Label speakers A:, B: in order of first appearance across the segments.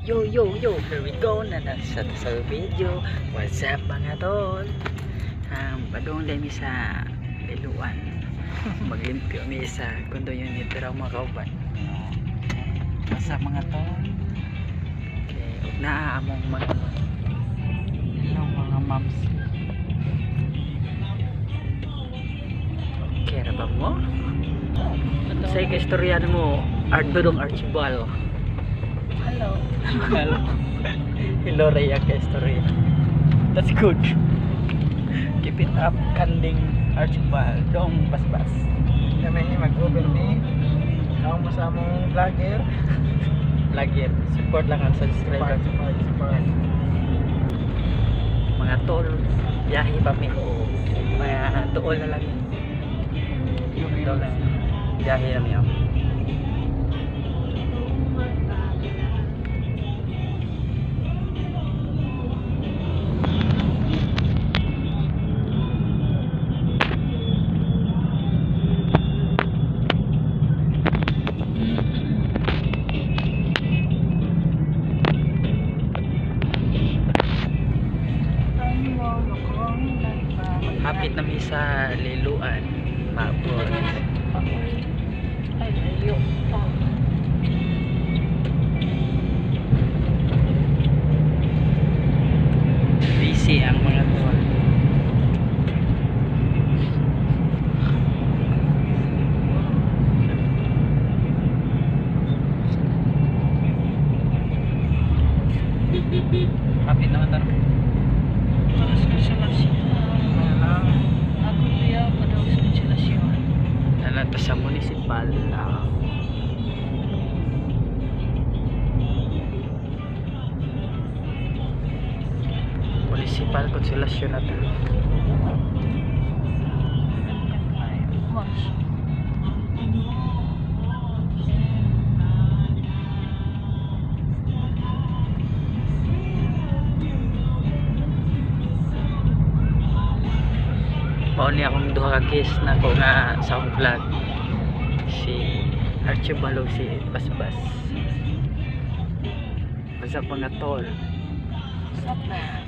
A: Yo, yo, yo, here we go na nasa video. What's up mga tol? Padung dami sa Liluan. Maglimpyo mi sa kundo unit pero mga kauban. What's up mga tol? Okay, naaamong mga hello mga moms. Okay, ra ba mo? Say ka istorya mo, art dodong archibal.
B: Hello.
A: Hello. Hello, Rhea Kestorya. That's good. Keep it up, Kanding Archibald. Dong basbas.
B: Kami mag-over ni ako masamang vlogger.
A: Lagi, support lang ang subscriber.
B: Support.
A: Mga tol, biyahe pa mi. Mga tuol na lang. Tuol lang. Biyahe na mi. Hapit na mi sa Liluan. Mabot.
B: Ay, layo pa.
A: Busy ang mga tol. Hapit naman taro.
B: Para sa konsolasyon. Ako kuya, padawag sa konsolasyon.
A: Nalata sa municipal. Municipal konsolasyon na to.
B: Watch.
A: Mao ni akong duha ka guest na ko nga sa akong vlog. Si Archibald ug si Basbas. Basta pa nga tol.
B: Stop na.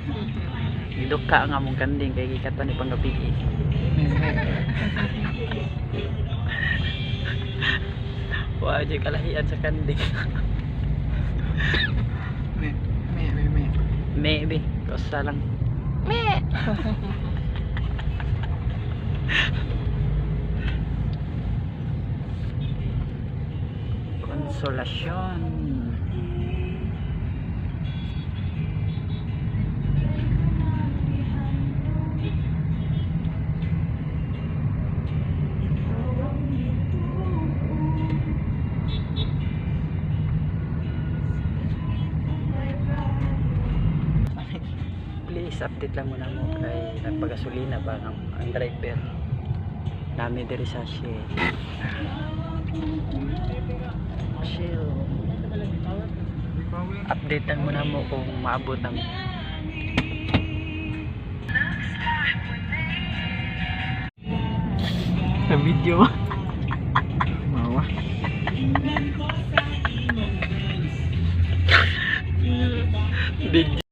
A: Giduka ang among kanding kay gikatan ni panggabi. Wa jud kalahian sa kanding.
B: Me.
A: Maybe kosa lang.
B: Me.
A: Konsolasyon. Please update lang muna mo kay nagpagasolina ba ang driver. Dami diri sa shit. Chill. Update lang muna mo kung maabot ang sa video. Mawa. Video.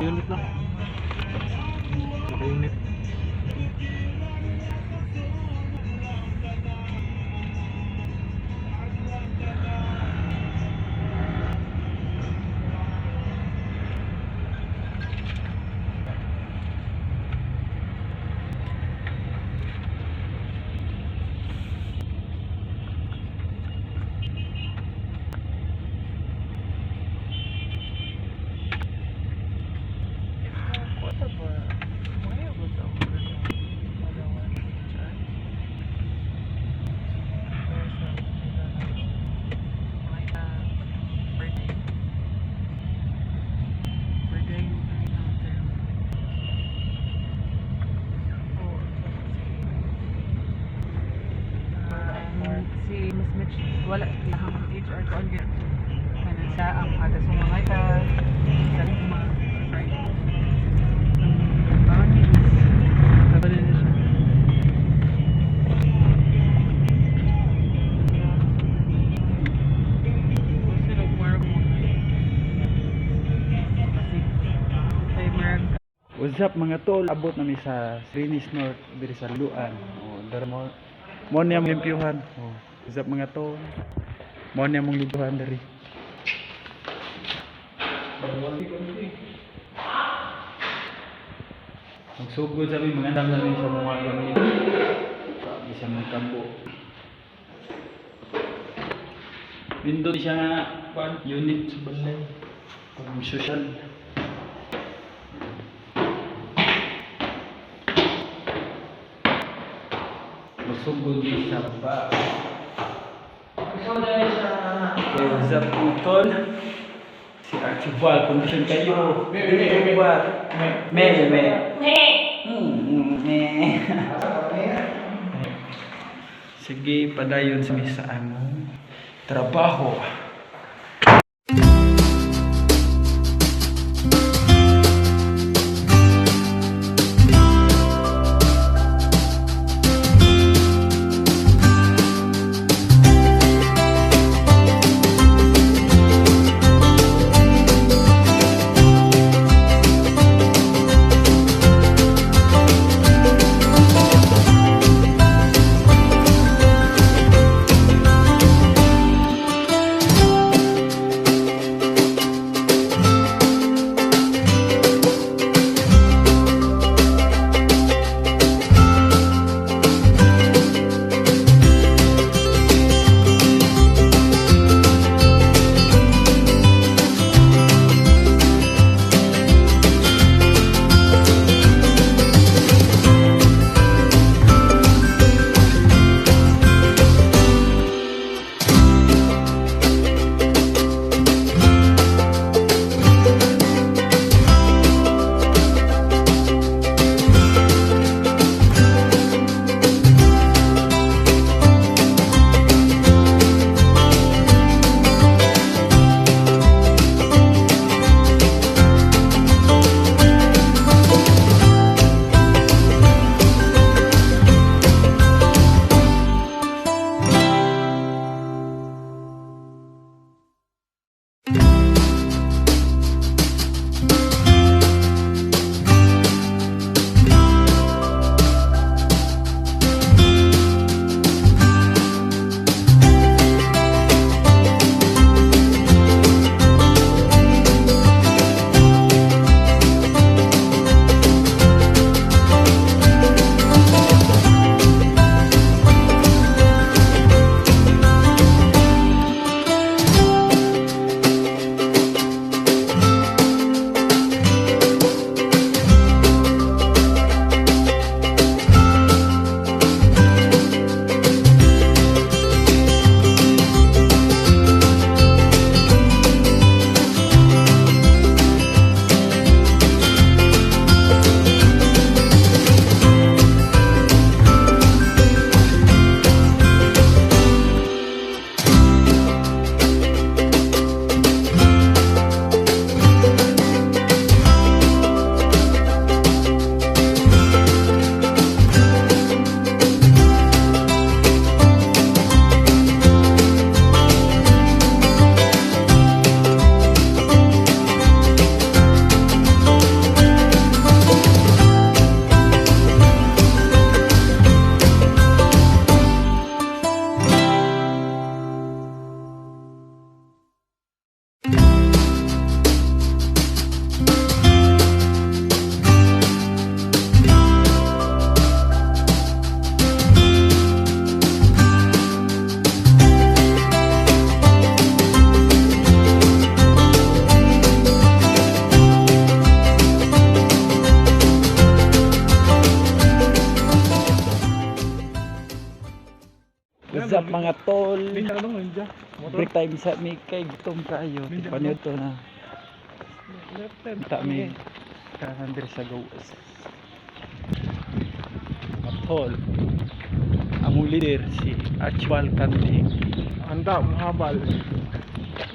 B: Unit lang. Naka-unit.
C: mas match wala lahang HR ko ang kana sa ang ada sumangata sa lima right ang is kabalo na siya sino marag mo kasi ay marag.
A: What's up mga tol? Abot namin sa Srinis North, diri sa Luan. Dar mo niya mong limpyuhan. What's up mga tol? Mo niya mong limpyuhan diri. Magsugod sa amin, mga dami namin sa mga gamit. Isa mga kampo. Window siya nga, unit sa balay. Pag social. Magsugod din sa baba. Okay, what's up mga tol? Si Archibald, kondisyon kayo. Sige, padayon sa misa among trabaho. What's up mga tol? Break time sa may kay gutom kayo. Tipanood to na. Kita may kahandre sa gawas. Mga tol.
D: among leader si Archibald Canting.
E: Anda muhabal.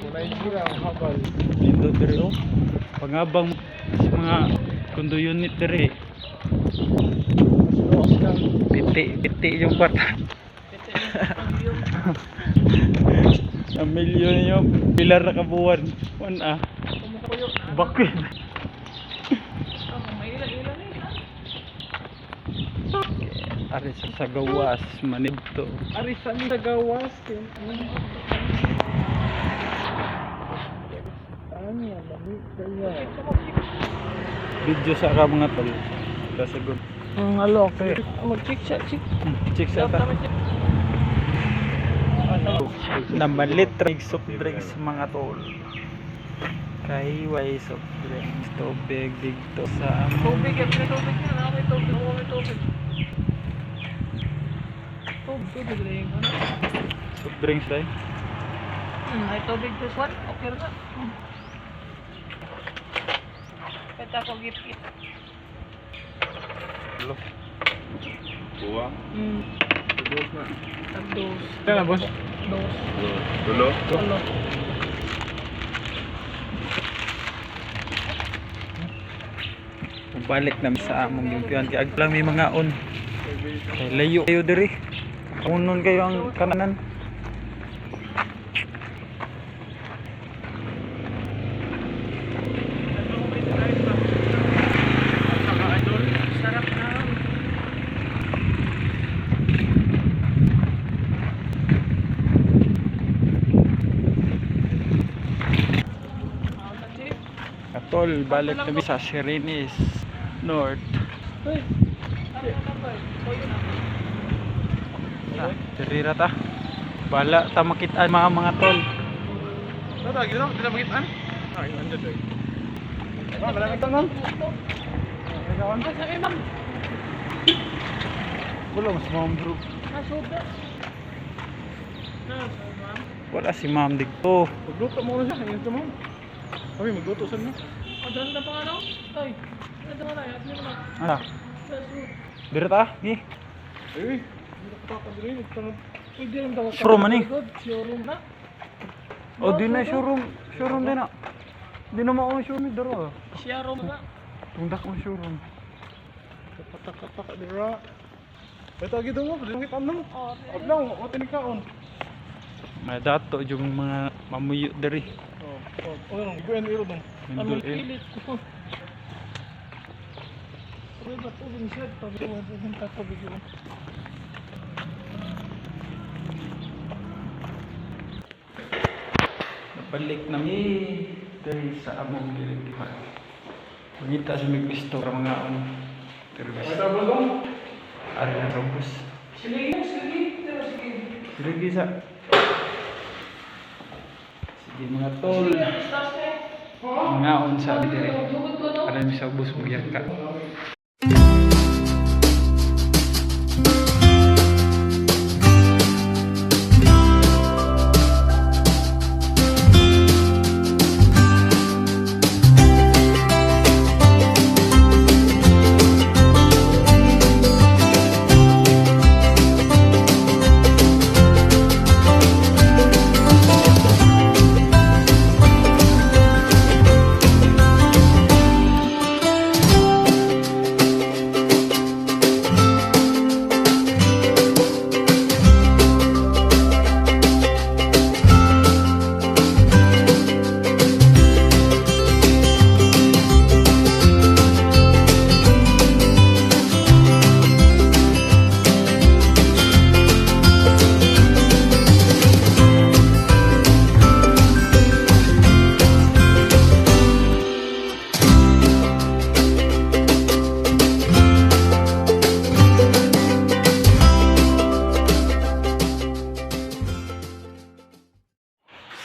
E: Mulai sila muhabal.
D: Dito diri oh. Pangabang sa mga condo unit diri. Piti yung kwarta. Ang milyon yung pilar na kabuwan. Wan bakit? Ari sa gawas manibto.
E: Ari sa ni gawas. Ani lami kaya.
D: Video sa ka mga tol. Kasagot.
E: Ang alo okay.
B: Mag-check siya, check.
D: Check sa ta. Namalit drink soft drinks mga tol. Kaiway soft drinks. Tubig dito sa
B: Tubig, tubig na. May tubig. Tubig na yung ano.
D: soft drinks dai.
B: May tubig this one. Okay na. Pwede ako gipit.
D: Hello.
E: Dos na.
B: Tagdos.
E: Kaya boss.
B: Dos.
E: Dulo.
B: Tulo.
D: Balik na sa among gimpian kay aglang may mga on. Kay layo kayo diri. Unon kayo ang kanan.
B: Sarap na.
D: Katol, balik kami sa Sirinis North. Dirira ta. Bala ta makitaan mga tol.
E: Tata gitu no, tidak begitu an. Ay, anda doy. Ba, bala ka tanan. Kawan.
B: Asa imam?
D: Wala mas ma'am bro.
B: Nasuda. Nasuda.
D: Wala si ma'am dito.
E: Magluto mo na siya, ito mo. Kami magluto sa na.
B: Adan na pa ano? Tay. Adan na yan. Adan na.
D: Ano?
B: Nasuda.
D: Dira ta. Gi.
E: Eh, hindi ko pa kadiri, tanong.
B: Pwede rin daw.
D: Showroom man eh.
B: Showroom na.
D: Oh, di na showroom. Showroom din na. Di na mao showroom dito.
B: Showroom na.
D: Tundak mo showroom.
E: Katak-katak dira. Beto gitu mo, dili kita nang.
B: Oh,
E: Ablang, o tinikaon.
D: Mga dato yung mga mamuyo diri.
E: Oh, yung buen iro dong.
D: Mindul eh.
B: pilit ko. Pero ba po din siya? Pag mo din tatubig yun.
D: Balik nami dari sa among lilihan. Mangita sa may gusto para mga terus.
E: Ada belum?
D: Ari na robus.
B: Sige.
D: Sige sa. Sige mga tol. Mga unsa diri. Ara mi sa bus mo ka.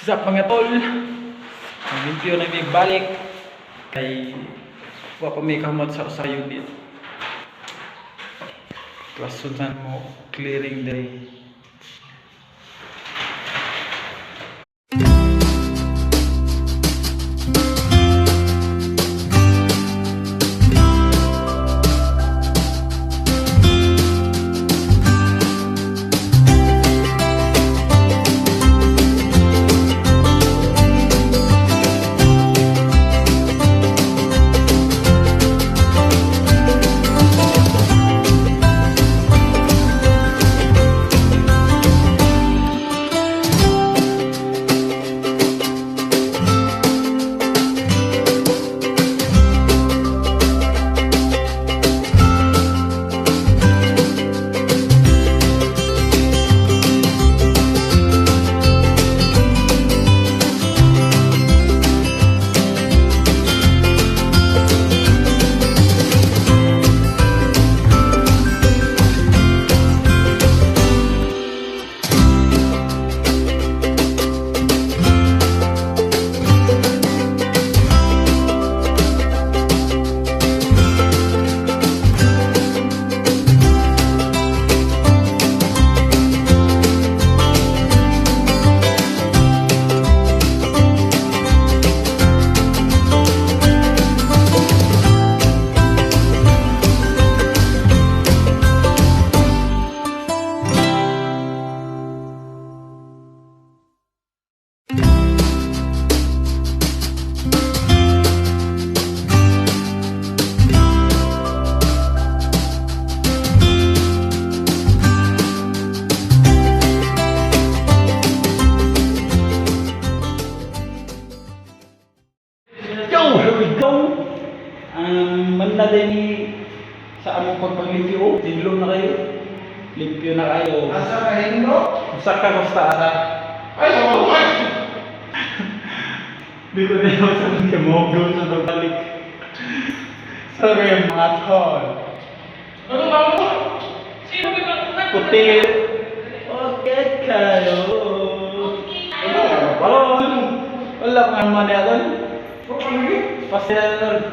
D: Sa mga tol, ang limpyo na may balik kay wa pa may kamot sa usayo dit. Klasunan mo clearing day. din ni sa among pagpaglimpyo. Tinlo na kayo. Limpyo na kayo.
E: Asa ka hindo?
D: Usa ka basta asa.
E: Ay, sa mga ay!
D: Di ko na yung sa mga mogo sa pagbalik. Sorry mga tol.
B: Ano ba mo? Sino ba ba?
D: Puti. Okay kayo. Wala pa naman yan. Pasel.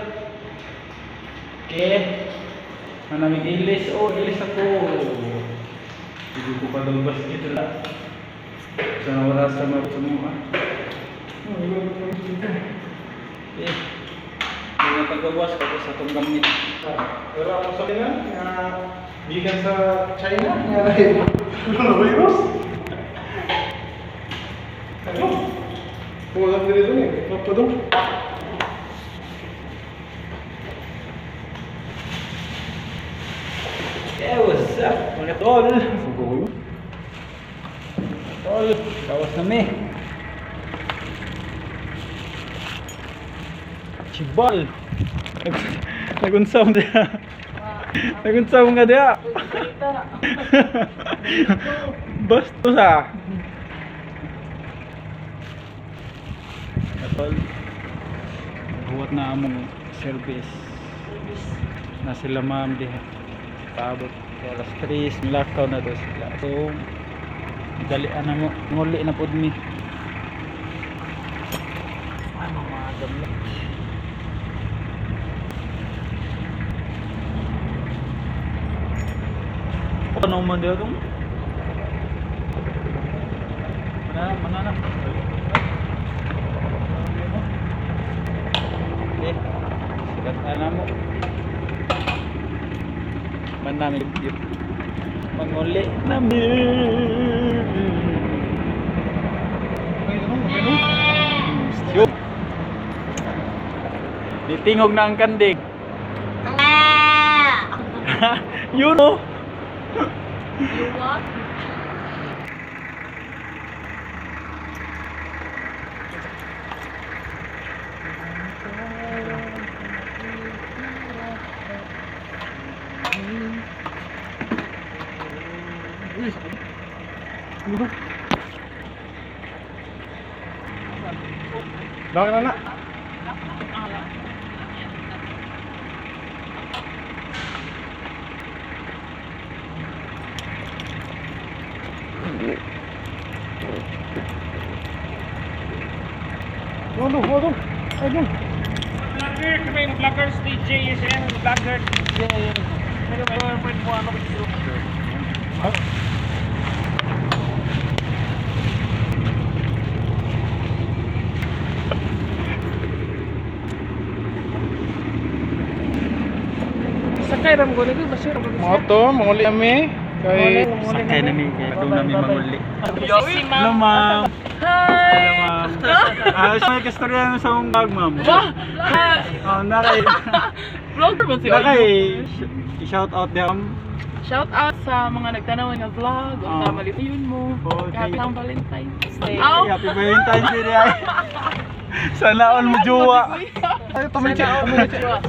D: Okay. Manamig ilis. Oh, ilis ako. Hindi ko pa daw basket lang. Sana wala sa mga semua. Okay. Hindi na pagbawas ko sa itong gamit.
E: Pero ako sa kanya, gikan sa China, nga rin. Coronavirus? Ano? Pulang din ito eh. Apa dong?
D: Yeah, what's up mga tol? Sugoy. Tol, kawas na mi. Chibal. Nagunsam dia. Nagunsam nga dia. Bastos ah. Tol. Buhat na among service. Na sila ma'am diha. Paabot alas 3 nilakaw na daw sila. So dalian na mo nguli na pud mi. Ano mga gamit. Ano man dia dong? Mana na? Eh, sikat na mo. Namin yun manguli namin nitingog na ang kandig yun o
E: Bakit na na? Waduh. Ayun.
B: Vlogger, kami yung vloggers ni JSN, vlogger. Pero pwede mo ano gusto. Sakay ram ko lagi basir.
E: Moto, manguli kami. Kay
D: sakay na mi kaya doon namin manguli
B: Si
D: hello ma'am hello ma'am ayos may kastorya mo sa mong bag ma'am oh nakay
B: Vlogger ba sila?
D: nakay i-shout out dia ma'am.
B: Shout out sa mga nagtanaw nga vlog,
D: Oh.
B: ang malipayon mo.
D: Oh,
B: Happy
D: thank
B: ng Valentine's Day.
D: Happy Valentine's Day ay. Sana all mo jowa.
E: ay tumichi.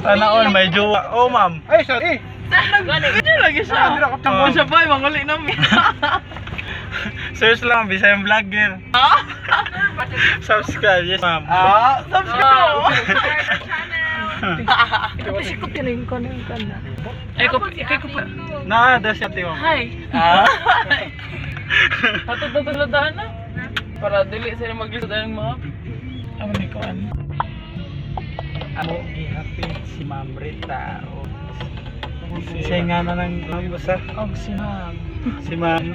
D: Sana all may jowa. Oh ma'am.
E: Ay, sorry.
B: Hindi lagi siya.
E: Dira ko
B: Ang siya ba, manguli namin.
D: Search lang Bisayang Vlogger. Subscribe yes ma'am.
B: Subscribe. Tapos ikot yun yung kanan. Ay, ko pa.
D: Na das yati ma'am.
B: Hi. Hatod na taladaan na. Para dili sila maglisod ng mga. Ano ni ko ano?
D: Ako gihapit si Ma'am Rita. Siya nga na ng basta.
B: Og si ma'am.
D: Si Ma'am.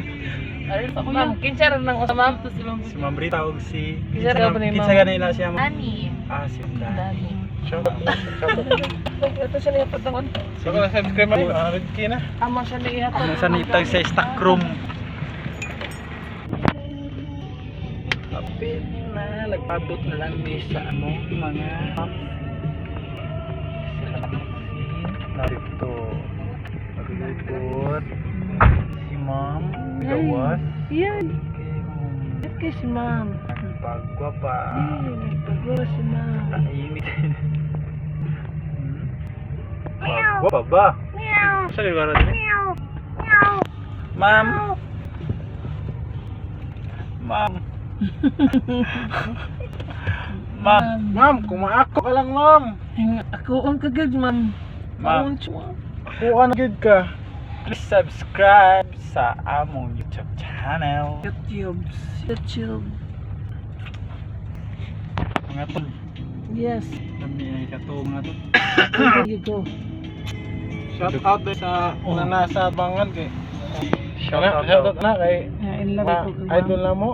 B: Ay, ako ma'am. Kinsa rin ng usamam to si ma'am.
D: Si Ma'am Rita og si
B: Kinsa ka ba ni Ma'am?
D: Kinsa ganila siya ma'am?
B: Ani.
D: Si Dani.
B: Dani.
E: Shout out.
B: Ito siya lihat patangon.
E: So kung subscribe mo, red key na.
B: Amo siya lihat.
D: Ano sa nitag sa stock room. Kapit na nagpabot na lang mi sa ano mga narito. Naglipot si Ma'am gawas.
B: Yan. Ito si ma'am.
D: Pagwa pa.
B: Pagwa si ma'am.
D: Tahimik. Wapa ba?
E: Sa lugar natin eh.
D: Ma'am. Ma'am. Ma'am.
E: Ma'am, kumaako ka lang, ma'am.
C: Ako ang kagad, ma'am.
D: Ma'am.
E: Ako ka na gid ka.
D: Please subscribe sa among YouTube channel.
C: YouTube.
D: Mga tol.
C: Yes.
D: Kami ay katong mga tol.
C: There you go.
E: Shout out din sa
D: Oh.
E: na nasa bangan kay.
D: Shout out
E: Shout out na kay
C: In love ko, ma'am.
E: idol na mo.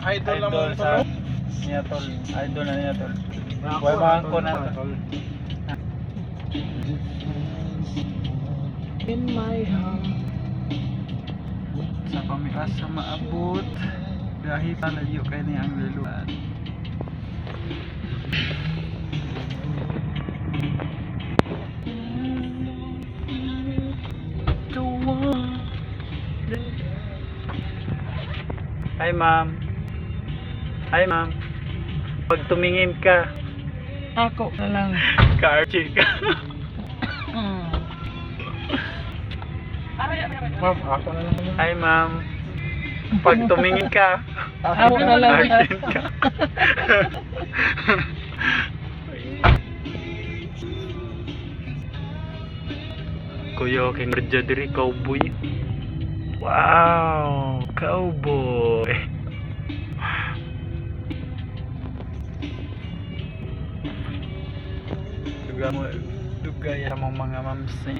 E: Idol na mo
D: sa
E: sa
D: niya tol. Idol na niya tol.
E: Ako,
D: Wala bang ko
E: idol
D: na
E: mo,
D: tol.
C: In my heart.
D: Sa pamiasa maabot. Dahil palayo kay ni ang liluan. Hi ma'am. Hi ma'am. Pag tumingin ka,
C: Ako na lang.
D: ka-archie ka.
E: ma'am, ako na lang.
D: Hi ma'am. Pag tumingin ka,
C: Ako na lang.
D: archie ka. Kuya, king Radya diri, cowboy. Wow, cowboy. Dugay sa mga mamsi.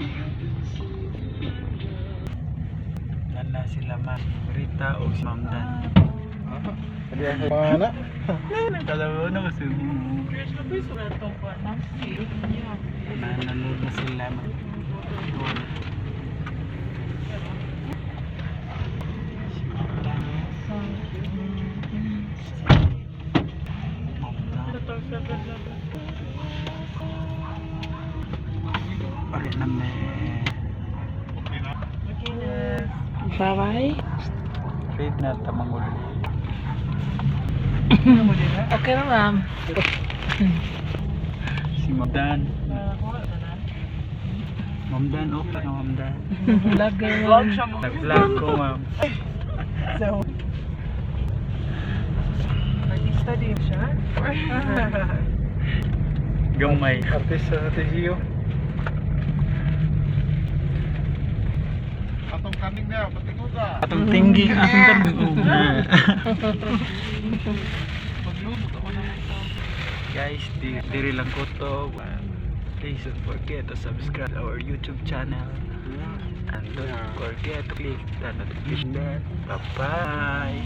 D: Nana sila ma Rita o si Ma'am Dan.
E: Pana.
D: Kalawa na kasi nanonood na sila ma. Balik namin.
C: Bye-bye.
D: Read na tamang ulo.
C: Okay na, ma'am.
D: Si Ma'am Dan. Ma'am Dan, okay na Ma'am Dan.
C: Vlogger, ma'am.
D: Nag-vlog ko Ma'am.
C: Study siya.
D: Gamay.
E: Artist sa Tizio. Atong kaning na, patingo ka.
D: Atong tinggi ang Guys, diri lang ko to. Please don't forget to subscribe our YouTube channel. And don't forget to click the notification bell. Bye-bye.